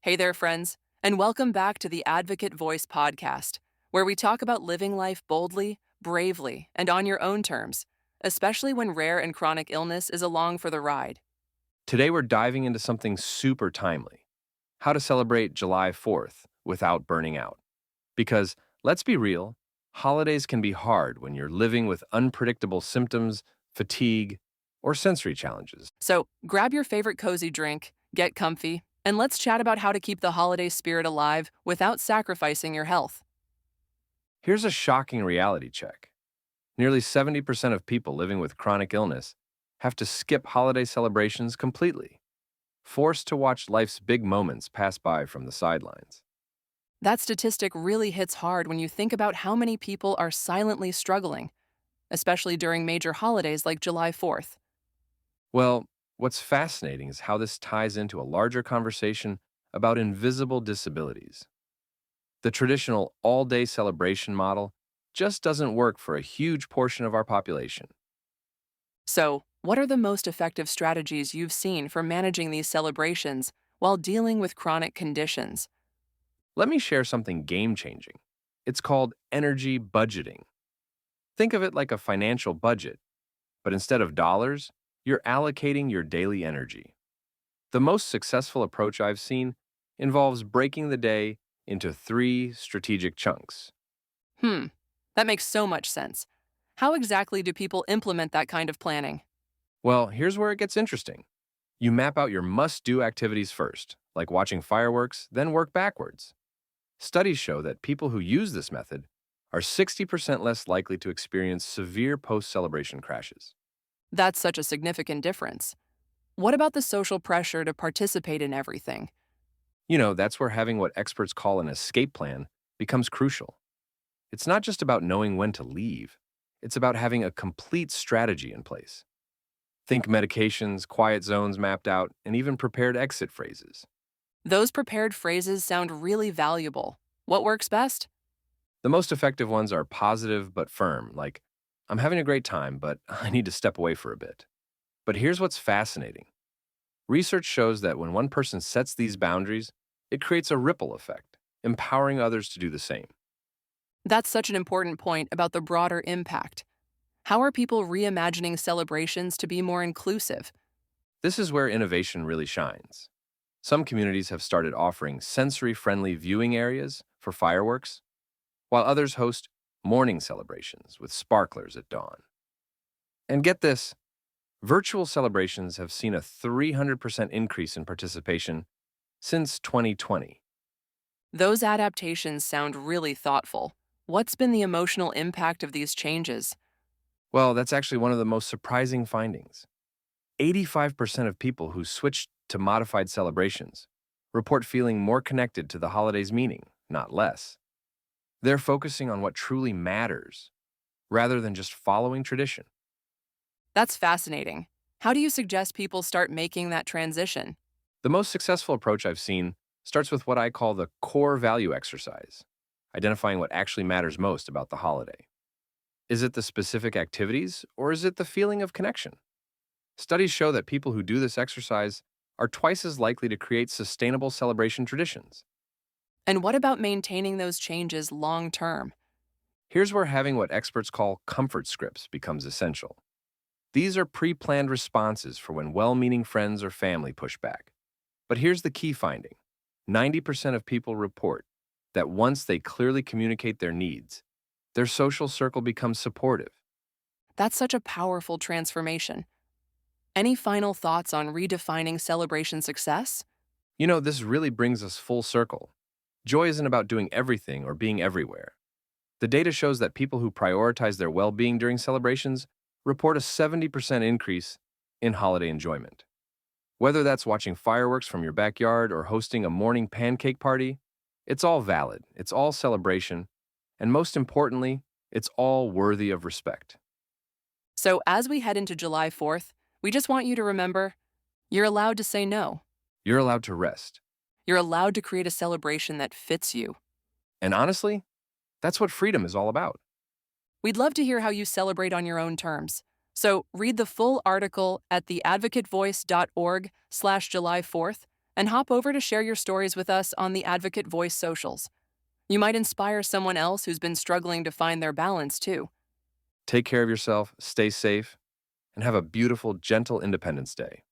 Hey there, friends, and welcome back to the Advocate Voice podcast, where we talk about living life boldly, bravely, and on your own terms, especially when rare and chronic illness is along for the ride. Today, we're diving into something super timely: how to celebrate July 4th without burning out. Because, let's be real, holidays can be hard when you're living with unpredictable symptoms, fatigue, or sensory challenges. So grab your favorite cozy drink, get comfy, and let's chat about how to keep the holiday spirit alive without sacrificing your health. Here's a shocking reality check: nearly 70% of people living with chronic illness have to skip holiday celebrations completely, forced to watch life's big moments pass by from the sidelines. That statistic really hits hard when you think about how many people are silently struggling, especially during major holidays like July 4th. Well, what's fascinating is how this ties into a larger conversation about invisible disabilities. The traditional all day celebration model just doesn't work for a huge portion of our population. So, what are the most effective strategies you've seen for managing these celebrations while dealing with chronic conditions? Let me share something game changing. It's called energy budgeting. Think of it like a financial budget, but instead of dollars, you're allocating your daily energy. The most successful approach I've seen involves breaking the day into three strategic chunks. Hmm, that makes so much sense. How exactly do people implement that kind of planning? Well, here's where it gets interesting. You map out your must do activities first, like watching fireworks, then work backwards. Studies show that people who use this method are 60% less likely to experience severe post celebration crashes. That's such a significant difference. What about the social pressure to participate in everything? That's where having what experts call an escape plan becomes crucial. It's not just about knowing when to leave, it's about having a complete strategy in place. Think medications, quiet zones mapped out, and even prepared exit phrases. Those prepared phrases sound really valuable. What works best? The most effective ones are positive but firm, like, I'm having a great time, but I need to step away for a bit. But here's what's fascinating: research shows that when one person sets these boundaries, it creates a ripple effect, empowering others to do the same. That's such an important point about the broader impact. How are people reimagining celebrations to be more inclusive? This is where innovation really shines. Some communities have started offering sensory friendly viewing areas for fireworks, while others host morning celebrations with sparklers at dawn. And get this: virtual celebrations have seen a 300% increase in participation since 2020. Those adaptations sound really thoughtful. What's been the emotional impact of these changes? Well, that's actually one of the most surprising findings. 85% of people who switched to modified celebrations report feeling more connected to the holiday's meaning, not less. They're focusing on what truly matters rather than just following tradition. That's fascinating. How do you suggest people start making that transition? The most successful approach I've seen starts with what I call the core value exercise, identifying what actually matters most about the holiday. Is it the specific activities, or is it the feeling of connection? Studies show that people who do this exercise are twice as likely to create sustainable celebration traditions. And what about maintaining those changes long term? Here's where having what experts call comfort scripts becomes essential. These are pre planned responses for when well meaning friends or family push back. But here's the key finding: 90% of people report that once they clearly communicate their needs, their social circle becomes supportive. That's such a powerful transformation. Any final thoughts on redefining celebration success? This really brings us full circle. Joy isn't about doing everything or being everywhere. The data shows that people who prioritize their well being during celebrations report a 70% increase in holiday enjoyment. Whether that's watching fireworks from your backyard or hosting a morning pancake party, it's all valid, it's all celebration, and most importantly, it's all worthy of respect. So, as we head into July 4th, we just want you to remember you're allowed to say no. You're allowed to rest. You're allowed to create a celebration that fits you. And honestly, that's what freedom is all about. We'd love to hear how you celebrate on your own terms. So read the full article at theadvocatevoice.org/July 4th and hop over to share your stories with us on the Advocate Voice socials. You might inspire someone else who's been struggling to find their balance, too. Take care of yourself, stay safe, and have a beautiful, gentle Independence Day.